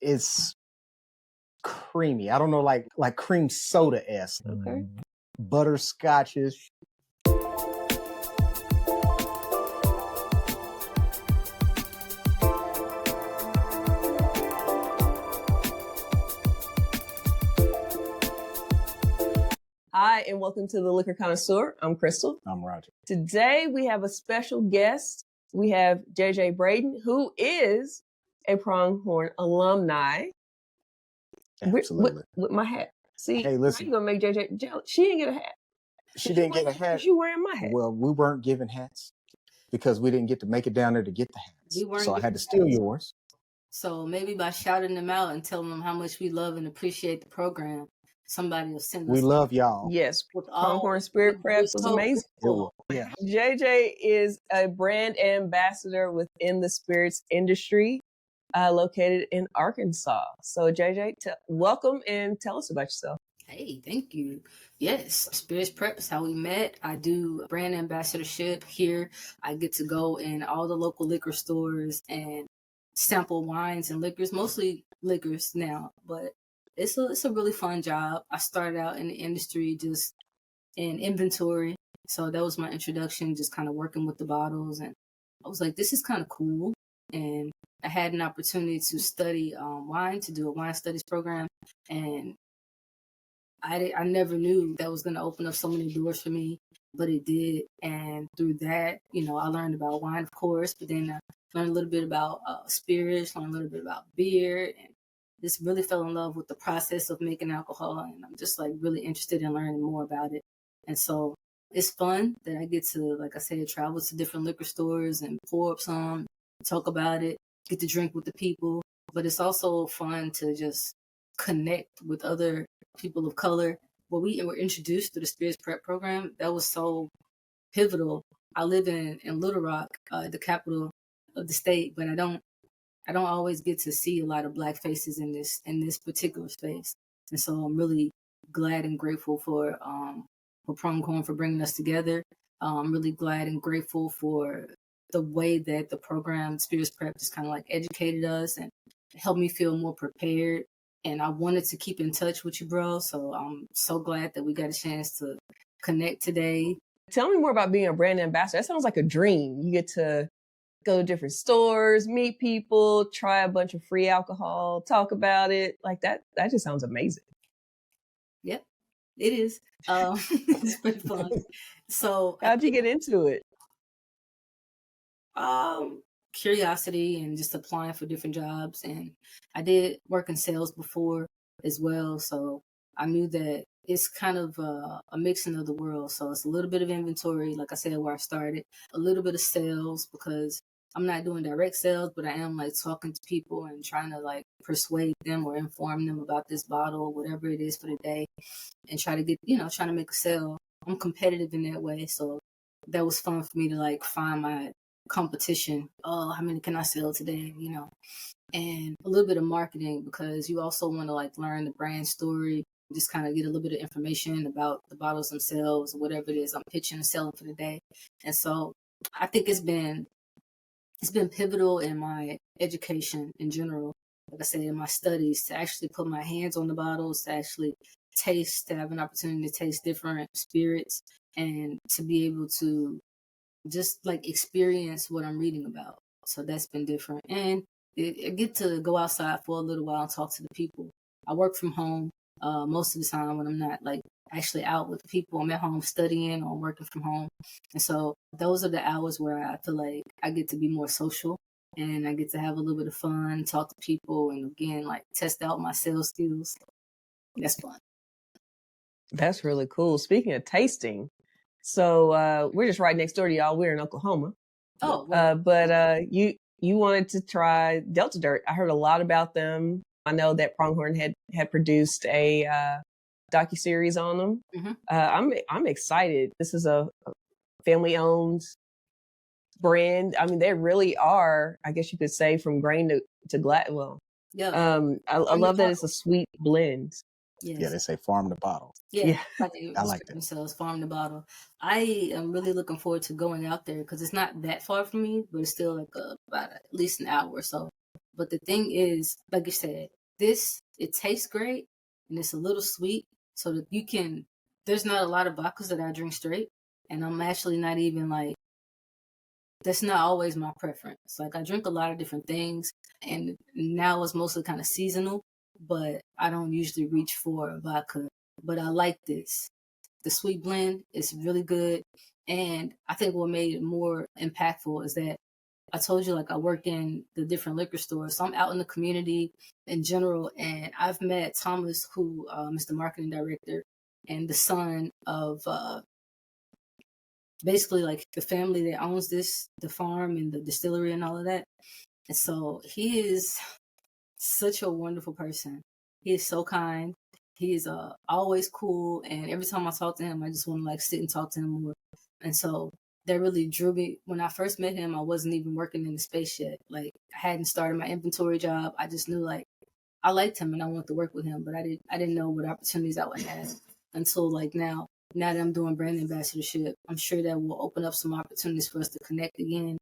It's creamy. I don't know, like cream soda-esque. Okay. Butterscotches. Hi, and welcome to the Liquor Connoisseur. I'm Crystal. I'm Roger. Today we have a special guest. We have JJ Braden, who is a Pronghorn alumni. Absolutely. With my hat. See, Hey, listen. how you gonna make JJ jealous? She didn't get a hat. She didn't get a hat. You wearing my hat. Well, we weren't given hats because we didn't get to make it down there to get the hats. So I had to steal yours. So maybe by shouting them out and telling them how much we love and appreciate the program, somebody will send us. We love y'all. Yes, Pronghorn Spirit Craft was amazing. Yeah. JJ is a brand ambassador within the spirits industry, located in Arkansas. So JJ, welcome and tell us about yourself. Hey, thank you. Yes, Spirits Prep is how we met. I do brand ambassadorship here. I get to go in all the local liquor stores and sample wines and liquors, mostly liquors now, but it's a really fun job. I started out in the industry just in inventory. So that was my introduction, just kind of working with the bottles. And I was like, this is kind of cool. And I had an opportunity to study wine, to do a wine studies program. And I never knew that was going to open up so many doors for me, but it did. And through that, I learned about wine, of course, but then I learned a little bit about spirits, learned a little bit about beer, and just really fell in love with the process of making alcohol. And I'm just like really interested in learning more about it. And so it's fun that I get to, like I said, travel to different liquor stores and pour up some, talk about it, get to drink with the people. But it's also fun to just connect with other people of color. When we were introduced to the Spirits Prep program, that was so pivotal. I live in Little Rock, the capital of the state, but I don't always get to see a lot of Black faces in this particular space. And so I'm really glad and grateful for Pronghorn for bringing us together. I'm really glad and grateful for the way that the program Spirits Prep just kind of like educated us and helped me feel more prepared. And I wanted to keep in touch with you, bro. So I'm so glad that we got a chance to connect today. Tell me more about being a brand ambassador. That sounds like a dream. You get to go to different stores, meet people, try a bunch of free alcohol, talk about it. Like that just sounds amazing. Yep, it is. It's pretty fun. So how'd you get into it? Curiosity and just applying for different jobs. And I did work in sales before as well. So I knew that it's kind of a mixing of the world. So it's a little bit of inventory, like I said, where I started, a little bit of sales because I'm not doing direct sales, but I am like talking to people and trying to like persuade them or inform them about this bottle, whatever it is for the day, and try to get, trying to make a sale. I'm competitive in that way. So that was fun for me to like find my competition. Oh, how many can I sell today? And a little bit of marketing because you also want to like learn the brand story, just kind of get a little bit of information about the bottles themselves, whatever it is I'm pitching and selling for the day. And so I think it's been pivotal in my education in general, like I said, in my studies, to actually put my hands on the bottles, to actually taste, to have an opportunity to taste different spirits, and to be able to just like experience what I'm reading about. So that's been different. And I get to go outside for a little while and talk to the people. I work from home most of the time when I'm not like actually out with people. I'm at home studying or working from home. And so those are the hours where I feel like I get to be more social and I get to have a little bit of fun, talk to people, and again, like test out my sales skills. That's fun. That's really cool. Speaking of tasting, so we're just right next door to y'all. We're in Oklahoma. Oh, wow. But you wanted to try Delta Dirt. I heard a lot about them. I know that Pronghorn had produced a docuseries on them. Mm-hmm. I'm excited. This is a family-owned brand. I mean, they really are, I guess you could say, from grain to glass. Well, yeah. I love that it's a sweet blend. Yes. Yeah, they say farm to bottle. Yeah. I like that. Themselves, farm to bottle. I am really looking forward to going out there because it's not that far from me, but it's still like about at least an hour or so. But the thing is, like you said, it tastes great and it's a little sweet, so that there's not a lot of vodkas that I drink straight, and I'm actually not even like, that's not always my preference. Like, I drink a lot of different things, and now it's mostly kind of seasonal, but I don't usually reach for vodka. But I like this. The sweet blend is really good. And I think what made it more impactful is that I told you, like, I work in the different liquor stores. So I'm out in the community in general. And I've met Thomas, who is the marketing director, and the son of basically like the family that owns the farm and the distillery and all of that. And so he is such a wonderful person. He is so kind. He is always cool. And every time I talk to him, I just want to like sit and talk to him more. And so that really drew me. When I first met him, I wasn't even working in the space yet. Like, I hadn't started my inventory job. I just knew like I liked him and I wanted to work with him, but I didn't know what opportunities I would have until like now. Now that I'm doing brand ambassadorship, I'm sure that will open up some opportunities for us to connect again.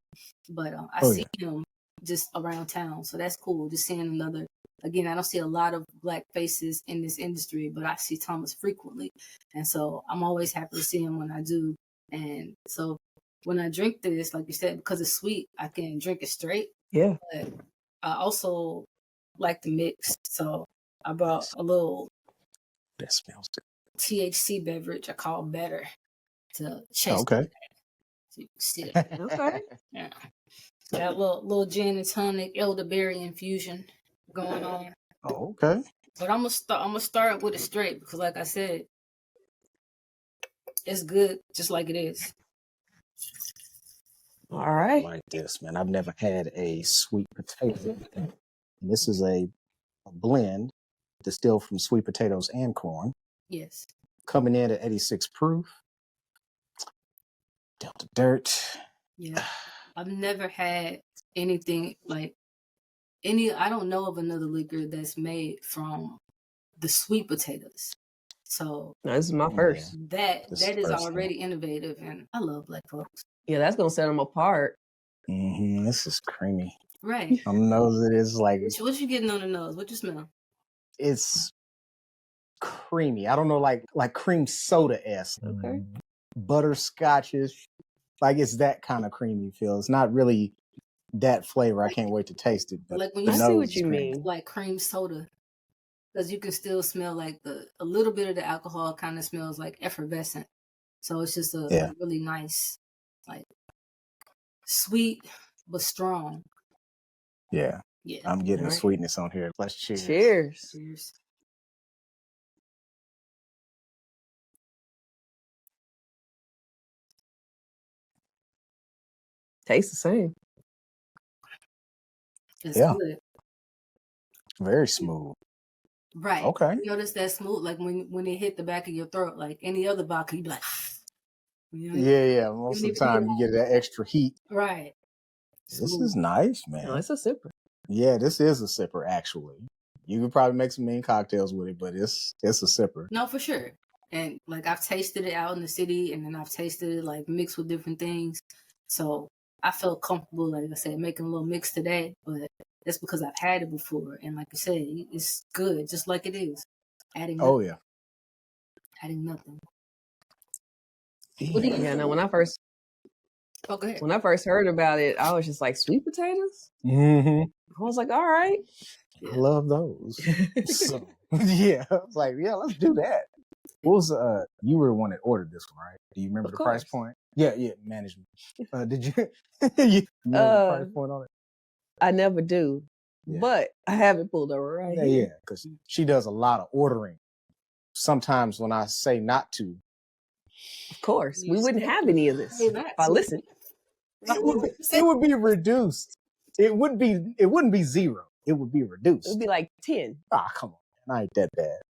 But I see him just around town, so that's cool. Just seeing another. Again, I don't see a lot of Black faces in this industry, but I see Thomas frequently, and so I'm always happy to see him when I do. And so when I drink this, like you said, because it's sweet, I can drink it straight. Yeah. But I also like the mix, so I brought a little That smells good. THC beverage I call Better to chase. Okay. So you can see it. Okay. Yeah. Got a little gin and tonic elderberry infusion going on. Oh, okay. But I'm gonna start with it straight because, like I said, it's good just like it is. All right. I like this, man. I've never had a sweet potato. And this is a blend distilled from sweet potatoes and corn. Yes. Coming in at 86 proof. Delta Dirt. Yeah. I've never had anything like I don't know of another liquor that's made from the sweet potatoes. So No, this is my first. that is already innovative, and I love Black folks. Yeah, that's gonna set them apart. Mm-hmm. This is creamy. Right. On the nose, it is like What you getting on the nose? What you smell? it's creamy. I don't know, like cream soda-esque. Okay. Butterscotchish. Like, it's that kind of creamy feel. It's not really that flavor. I can't wait to taste it. But Like when I you see what you mean. like cream soda, because you can still smell like a little bit of the alcohol kind of smells like effervescent. So it's just a really nice, like, sweet but strong. Yeah. Yeah. I'm getting the sweetness on here. Let's cheers. Cheers. Cheers. Tastes the same. It's good. Very smooth. Right. Okay. You notice that smooth, like when it hit the back of your throat, like any other vodka, you'd be like, you know? Yeah. Most of the time you get that extra heat. Right. This is nice, man. No, it's a sipper. Yeah, this is a sipper, actually. You could probably make some mean cocktails with it, but it's a sipper. No, for sure. And like, I've tasted it out in the city, and then I've tasted it like mixed with different things. So I felt comfortable, like I said, making a little mix today, but that's because I've had it before. And like you said, it's good, just like it is. Adding nothing. Adding nothing. Yeah, no, when I first heard about it, I was just like, sweet potatoes? Mm-hmm. I was like, all right. I love those. So, yeah, I was like, yeah, let's do that. What was you were the one that ordered this one, right? Do you remember the price point? Yeah, management. Did you you remember the price point on it? I never do. Yeah. But I have it pulled over right here. Yeah, because she does a lot of ordering. Sometimes when I say not to. Of course. We wouldn't have any of this if I listened. It would be reduced. It wouldn't be zero. It would be reduced. It would be like 10. Ah, come on. I ain't that bad.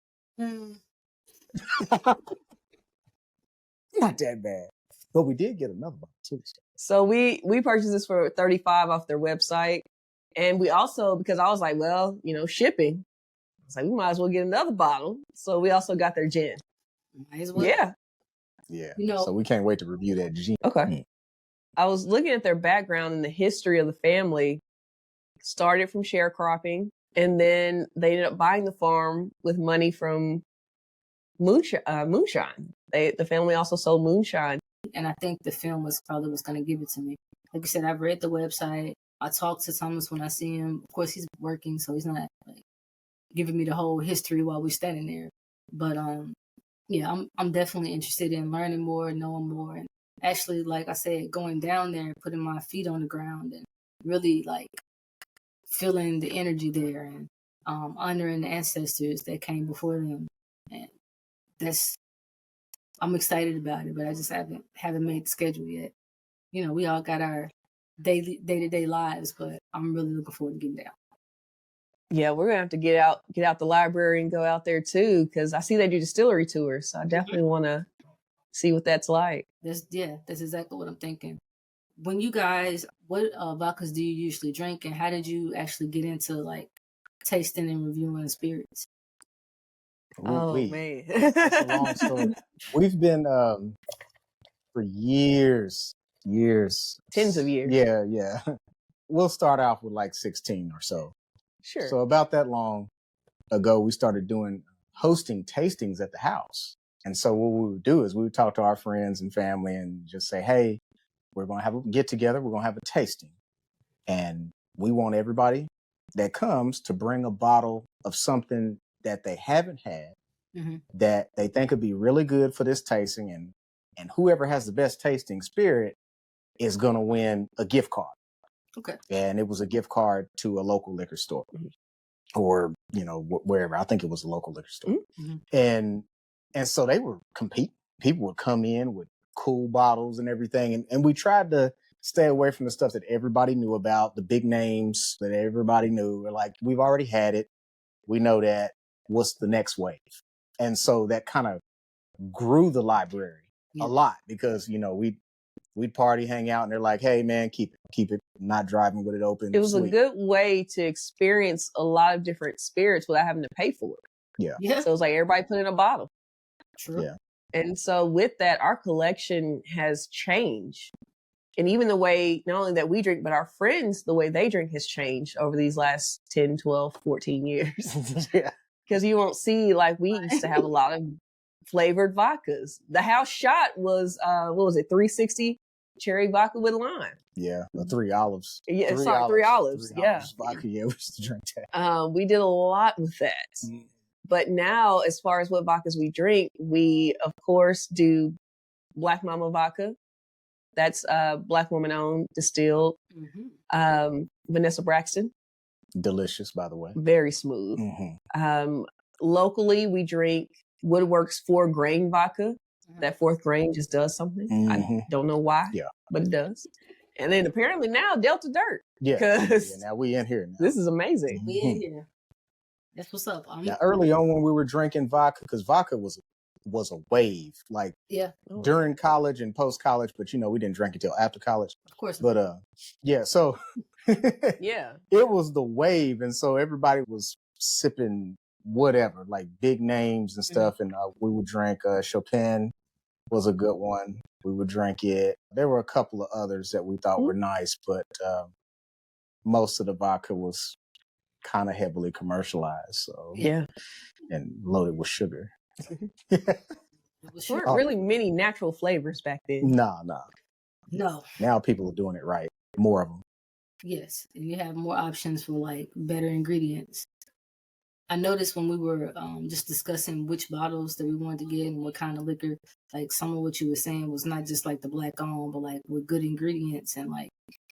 Not that bad. But we did get another one too. So we purchased this for $35 off their website. And we also, because I was like, well, shipping. I was like, we might as well get another bottle. So we also got their gin. Might as well. Yeah. Yeah. So we can't wait to review that gin. Okay. I was looking at their background and the history of the family. started from sharecropping, and then they ended up buying the farm with money from moonshine. The family also sold moonshine. And I think the film was probably what's going to give it to me. Like I said, I've read the website. I talk to Thomas when I see him. Of course, he's working, so he's not like giving me the whole history while we're standing there. But yeah, I'm definitely interested in learning more, knowing more, and actually, like I said, going down there and putting my feet on the ground and really like feeling the energy there and honoring the ancestors that came before them. And I'm excited about it, but I just haven't made the schedule yet. You know, we all got our day-to-day lives, but I'm really looking forward to getting down. Yeah, we're gonna have to get out the library and go out there too, because I see they do distillery tours. So I definitely want to see what that's like. That's exactly what I'm thinking. When you guys, what vodkas do you usually drink, and how did you actually get into like tasting and reviewing spirits? Man, that's a long story. We've been for years, tens of years. Yeah. We'll start off with like 16 or so. Sure. So about that long ago, we started hosting tastings at the house. And so what we would do is we would talk to our friends and family and just say, hey, we're going to have a get together. We're going to have a tasting. And we want everybody that comes to bring a bottle of something that they haven't had, that they think would be really good for this tasting. And whoever has the best tasting spirit is going to win a gift card. Okay. And it was a gift card to a local liquor store or, you know, wherever. I think it was a local liquor store. And so they were competing. People would come in with cool bottles and everything. And we tried to stay away from the stuff that everybody knew about, the big names that everybody knew. We're like, we've already had it. We know that. What's the next wave? And so that kind of grew the library a lot because, you know, we'd party, hang out, and they're like, hey, man, keep it, not driving with it open. It was a good way to experience a lot of different spirits without having to pay for it. Yeah. So it's like everybody put in a bottle. True. Yeah. And so with that, our collection has changed. And even the way, not only that we drink, but our friends, the way they drink has changed over these last 10, 12, 14 years. Yeah. Because you won't see, like we used to have a lot of flavored vodkas. The house shot was, 360 cherry vodka with lime. Yeah, the 3 olives. Yeah, three olives. Yeah. Vodka, yeah, we used to drink that. We did a lot with that. But now, as far as what vodkas we drink, we, of course, do Black Mama vodka. That's Black woman-owned, distilled. Vanessa Braxton. Delicious, by the way. Very smooth. Locally, we drink Woodworks 4-grain vodka. That 4th grain just does something. I don't know why, but it does. And then apparently now Delta Dirt. Yeah, now we in here now. This is amazing. We in here. That's what's up. Now, early on when we were drinking vodka, because vodka was a wave, like during college and post-college, but you know, we didn't drink until after college. Of course. But so yeah, it was the wave. And so everybody was sipping whatever, like big names and stuff. And we would drink Chopin was a good one. We would drink it. There were a couple of others that we thought were nice, but most of the vodka was kind of heavily commercialized. So and loaded with sugar. There weren't really many natural flavors back then. No. Now people are doing it right. More of them. Yes, and you have more options for like better ingredients. I noticed when we were just discussing which bottles that we wanted to get and what kind of liquor, like some of what you were saying was not just like the black on, but like with good ingredients and like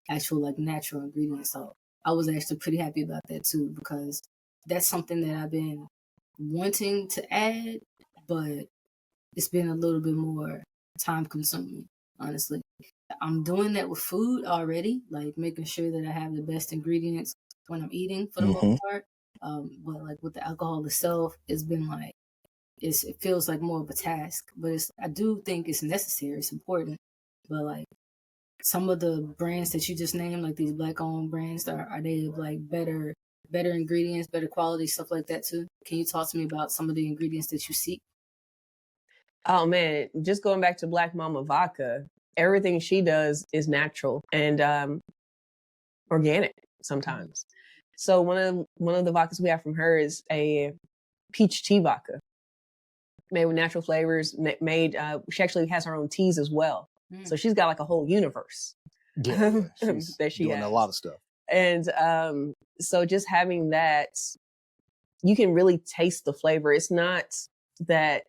actual like natural ingredients. So I was actually pretty happy about that too, because that's something that I've been wanting to add, but it's been a little bit more time consuming, honestly. I'm doing that with food already, like making sure that I have the best ingredients when I'm eating for the most part. But like with the alcohol itself, it's been like, it feels like more of a task, but I do think it's necessary. It's important. But like some of the brands that you just named, like these black owned brands, are they like better ingredients, better quality, stuff like that too? Can you talk to me about some of the ingredients that you seek? Oh man, just going back to Black Mama vodka, everything she does is natural and organic sometimes. So one of the vodkas we have from her is a peach tea vodka made with natural flavors. She actually has her own teas as well. So she's got like a whole universe. Yeah, she's that she doing has a lot of stuff. And so just having that, you can really taste the flavor. It's not that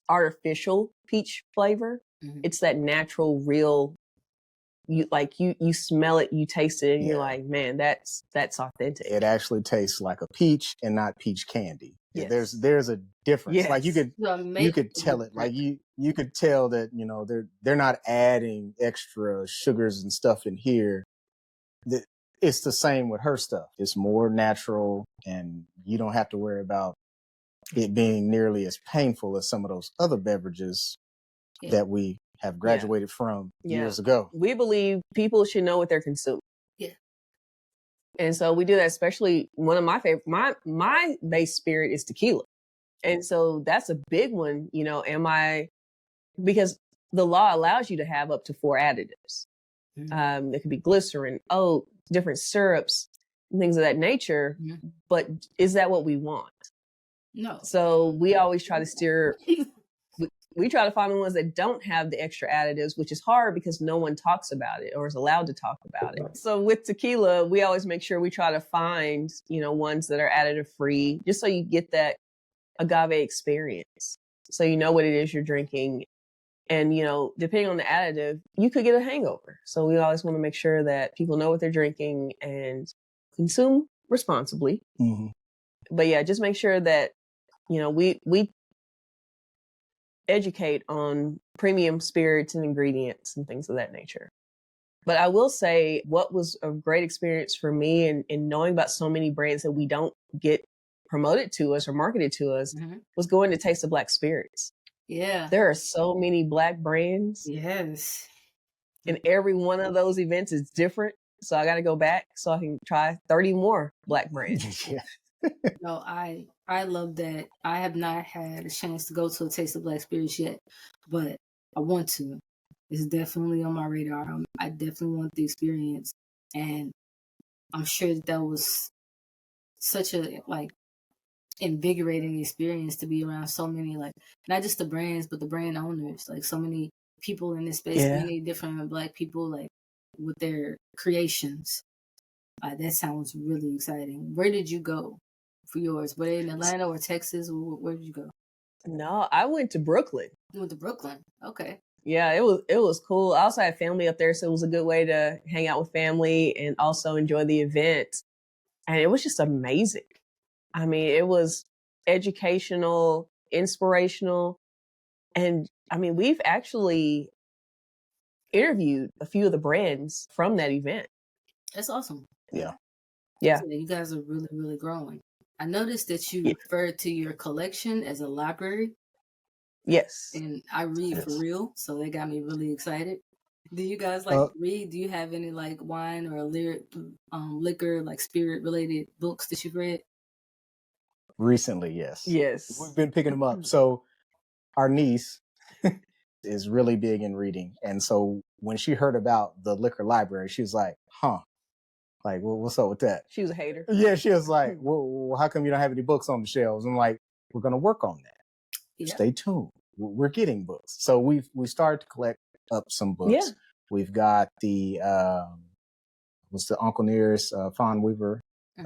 artificial peach flavor. It's that natural, real. You smell it, you taste it, and you're like, man, that's authentic. It actually tastes like a peach and not peach candy. Yes. There's a difference. Yes. Like you could tell it. Like you could tell that, you know, they're not adding extra sugars and stuff in here. It's the same with her stuff. It's more natural, and you don't have to worry about it being nearly as painful as some of those other beverages that we have graduated from years ago. We believe people should know what they're consuming. Yeah. And so we do that, especially one of my favorite, my base spirit is tequila. And so that's a big one, you know, because the law allows you to have up to 4 additives. There could be glycerin, oat, different syrups, and things of that nature. But is that what we want? No. So we always try to steer, we try to find the ones that don't have the extra additives, which is hard because no one talks about it or is allowed to talk about it. So with tequila, we always make sure we try to find, you know, ones that are additive free, just so you get that agave experience. So you know what it is you're drinking. And, you know, depending on the additive, you could get a hangover. So we always want to make sure that people know what they're drinking and consume responsibly. But yeah, just make sure that, you know, we educate on premium spirits and ingredients and things of that nature. But I will say what was a great experience for me in knowing about so many brands that we don't get promoted to us or marketed to us was going to Taste of Black Spirits. Yeah. There are so many Black brands. Yes. And every one of those events is different. So I got to go back so I can try 30 more Black brands. No, I love that. I have not had a chance to go to a Taste of Black Spirits yet, but I want to. It's definitely on my radar. I definitely want the experience, and I'm sure that was such a invigorating experience to be around so many, like, not just the brands but the brand owners, like so many people in this space, many different Black people, like with their creations. That sounds really exciting. Where did you go for yours? Were they in Atlanta or Texas? Where did you go? No, I went to Brooklyn. You went to Brooklyn. Okay. Yeah, it was cool. I also had family up there, so it was a good way to hang out with family and also enjoy the event. And it was just amazing. I mean, it was educational, inspirational. And I mean, we've actually interviewed a few of the brands from that event. That's awesome. Yeah. So you guys are really, really growing. I noticed that you referred to your collection as a library. Yes. And I read for real, so that got me really excited. Do you guys read? Do you have any like wine or liquor, like spirit related books that you've read? Recently, yes. Yes. We've been picking them up. So our niece is really big in reading. And so when she heard about the liquor library, she was like, like, well, what's up with that? She was a hater. Yeah, she was like, well, how come you don't have any books on the shelves? I'm like, we're going to work on that. Yeah. Stay tuned. We're getting books. So we started to collect up some books. Yeah. We've got the Uncle Nearest Fawn Weaver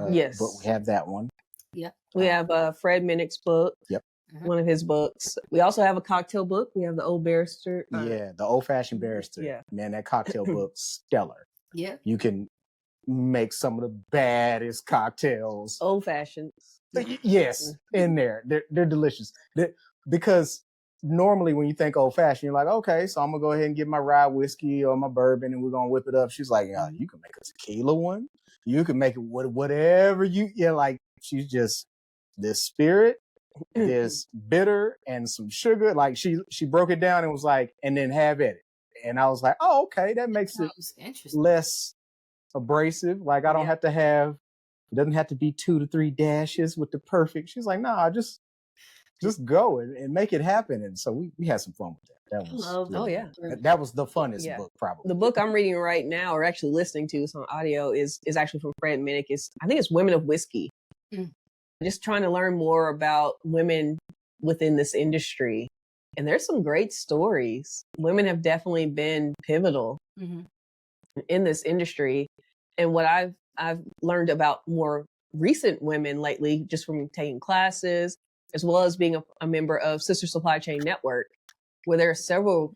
yes. book. We have that one. Yeah. We have Fred Minnick's book. Yep. One of his books. We also have a cocktail book. We have the Old Barrister. Yeah, the Old Fashioned Barrister. Yeah. Man, that cocktail book's stellar. Yeah. You can make some of the baddest cocktails. Old fashions. Yes, in there. They're delicious. Because normally when you think old fashioned, you're like, okay, so I'm gonna go ahead and get my rye whiskey or my bourbon and we're gonna whip it up. She's like, yeah, you can make a tequila one. You can make it whatever like she's just this spirit, this bitter and some sugar. Like she broke it down and was like, and then have at it. And I was like, oh, okay, that makes it less abrasive. Like I don't have to have, it doesn't have to be 2 to 3 dashes with the perfect. She's like, nah, just just go and make it happen. And so we had some fun with that. That was Oh yeah. that was the funnest Yeah. book probably. The book I'm reading right now, or actually listening to, it's on audio, is actually from Fred Minnick. I think it's Women of Whiskey. Just trying to learn more about women within this industry. And there's some great stories. Women have definitely been pivotal in this industry. And what I've learned about more recent women lately, just from taking classes, as well as being a member of Sister Supply Chain Network, where there are several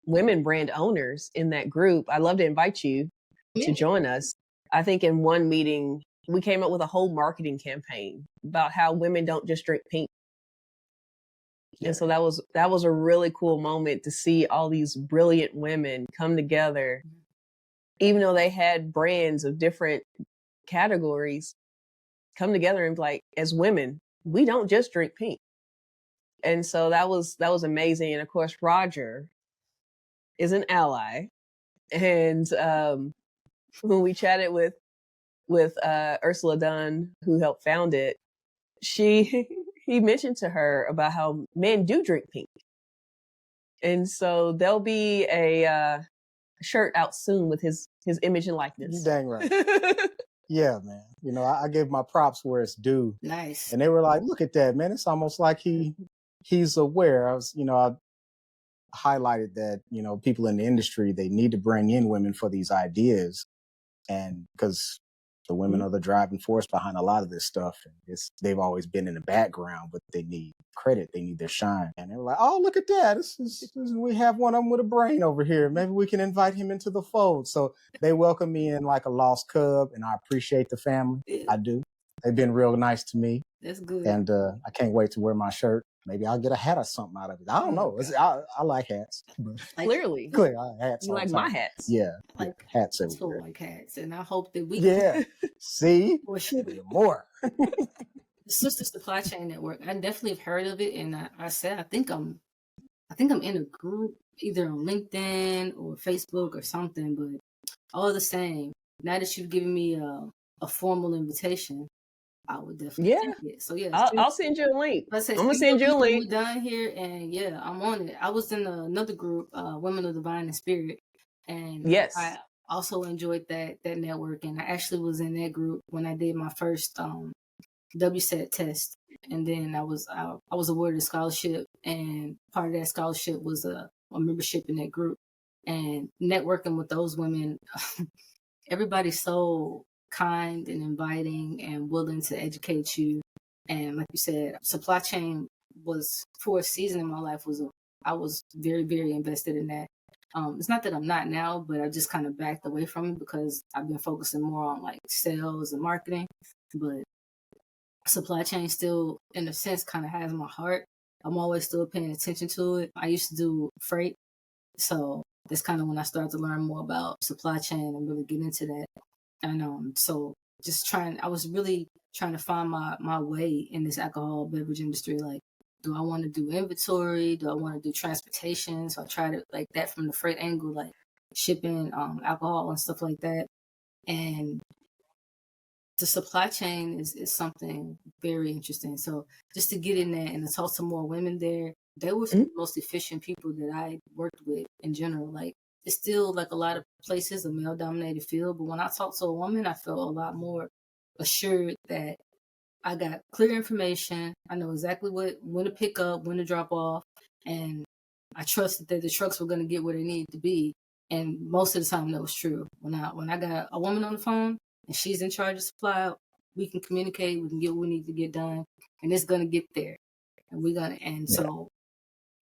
women brand owners in that group. I'd love to invite you to join us. I think in one meeting, we came up with a whole marketing campaign about how women don't just drink pink. And so that was a really cool moment to see all these brilliant women come together, even though they had brands of different categories, come together and be like, as women, we don't just drink pink. And so that was amazing. And of course, Roger is an ally. And when we chatted with Ursula Dunn, who helped found it, he mentioned to her about how men do drink pink. And so there'll be a shirt out soon with his image and likeness. You dang right. Yeah, man. You know, I give my props where it's due. Nice. And they were like, look at that, man. It's almost like he's aware. I highlighted that, people in the industry, they need to bring in women for these ideas. And because the women are the driving force behind a lot of this stuff. And they've always been in the background, but they need credit. They need their shine. And they were like, oh, look at that. We have one of them with a brain over here. Maybe we can invite him into the fold. So they welcome me in like a lost cub, and I appreciate the family. I do. They've been real nice to me. That's good. And I can't wait to wear my shirt. Maybe I'll get a hat or something out of it. I don't know. I like hats. Clearly. I like hats. You like my hats. Yeah. Like hats so everywhere. like hats. And I hope that we Yeah. See? for sure. More. The Sister Supply Chain Network. I definitely have heard of it, and I think I'm in a group either on LinkedIn or Facebook or something. But all the same, now that you've given me a formal invitation, I would definitely take it. So yeah, I'll send you a link. I'm gonna send you a link. We're done here, and yeah, I'm on it. I was in another group, Women of Divine and Spirit, and Yes, I also enjoyed that network. And I actually was in that group when I did my first WSET test, and then I was awarded a scholarship, and part of that scholarship was a membership in that group. And networking with those women, everybody's so kind and inviting and willing to educate you. And like you said, supply chain was, for a season in my life, I was very, very invested in that. It's not that I'm not now, but I just kind of backed away from it because I've been focusing more on like sales and marketing. But supply chain still, in a sense, kind of has my heart. I'm always still paying attention to it. I used to do freight, so that's kind of when I started to learn more about supply chain and really get into that. And so I was really trying to find my way in this alcohol beverage industry. Like, do I want to do inventory? Do I want to do transportation? So I tried it like that from the freight angle, like shipping alcohol and stuff like that. And the supply chain is something very interesting. So just to get in there and to talk to more women there, they were some of the most efficient people that I worked with in general. Like, it's still like a lot of places a male dominated field, but when I talk to a woman, I feel a lot more assured that I got clear information. I know exactly when to pick up, when to drop off, and I trusted that the trucks were going to get where they needed to be. And most of the time, that was true. When I got a woman on the phone and she's in charge of supply, we can communicate, we can get what we need to get done, and it's going to get there. So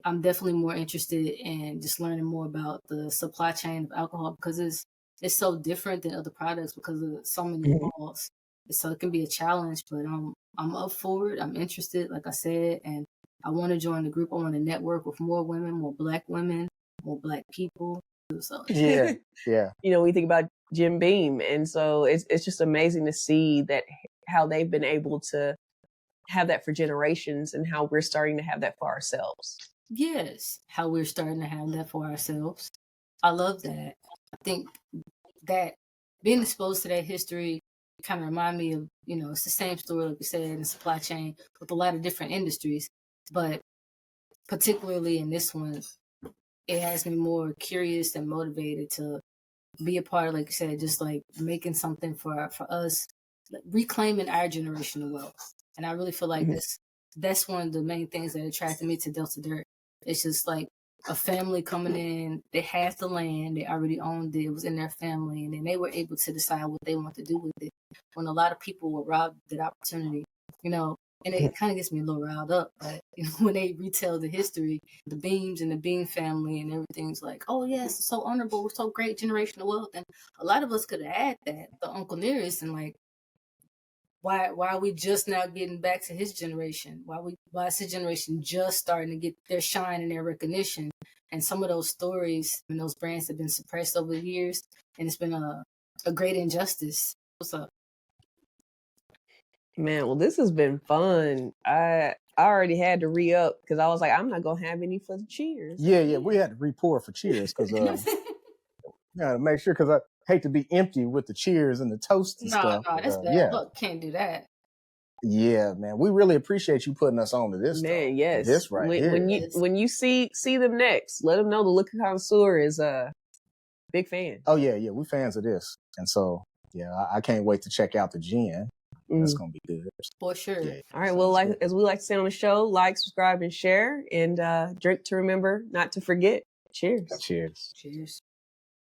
I'm definitely more interested in just learning more about the supply chain of alcohol because it's so different than other products because of so many laws. So it can be a challenge, but I'm up for it. I'm interested, like I said, and I want to join the group. I want to network with more women, more Black women, more Black people. So yeah. We think about Jim Beam, and so it's just amazing to see that how they've been able to have that for generations, and how we're starting to have that for ourselves. Yes, how we're starting to have that for ourselves. I love that. I think that being exposed to that history kind of remind me of, it's the same story, like you said, in the supply chain with a lot of different industries. But particularly in this one, it has me more curious and motivated to be a part of, like you said, just like making something for us, reclaiming our generational wealth. And I really feel like that's one of the main things that attracted me to Delta Dirt. It's just like a family coming in, they had the land, they already owned it, it was in their family, and then they were able to decide what they want to do with it. When a lot of people were robbed that opportunity, you know, and it kind of gets me a little riled up. But you know, when they retell the history, the Beams and the Beam family and everything's like, oh yes, it's so honorable, we're so great, generational wealth. And a lot of us could have had that, the Uncle Nearest, and like, why are we just now getting back to his generation? Why is his generation just starting to get their shine and their recognition? And some of those stories and those brands have been suppressed over the years, and it's been a great injustice. What's up? Man, well, this has been fun. I already had to re-up because I was like, I'm not gonna have any for the cheers. Yeah, we had to re-pour for cheers because gotta make sure, because I hate to be empty with the cheers and the toast and stuff. No, that's bad. Yeah. Look, can't do that. Yeah, man. We really appreciate you putting us on to this. Man, yes. This right here. When you see them next, let them know the Liquor Connoisseur is a big fan. Oh yeah, we're fans of this, and so yeah, I can't wait to check out the gin. That's gonna be good for sure. Yeah, all right. Well, as we like to say on the show, like, subscribe, and share, and drink to remember, not to forget. Cheers. Cheers. Cheers.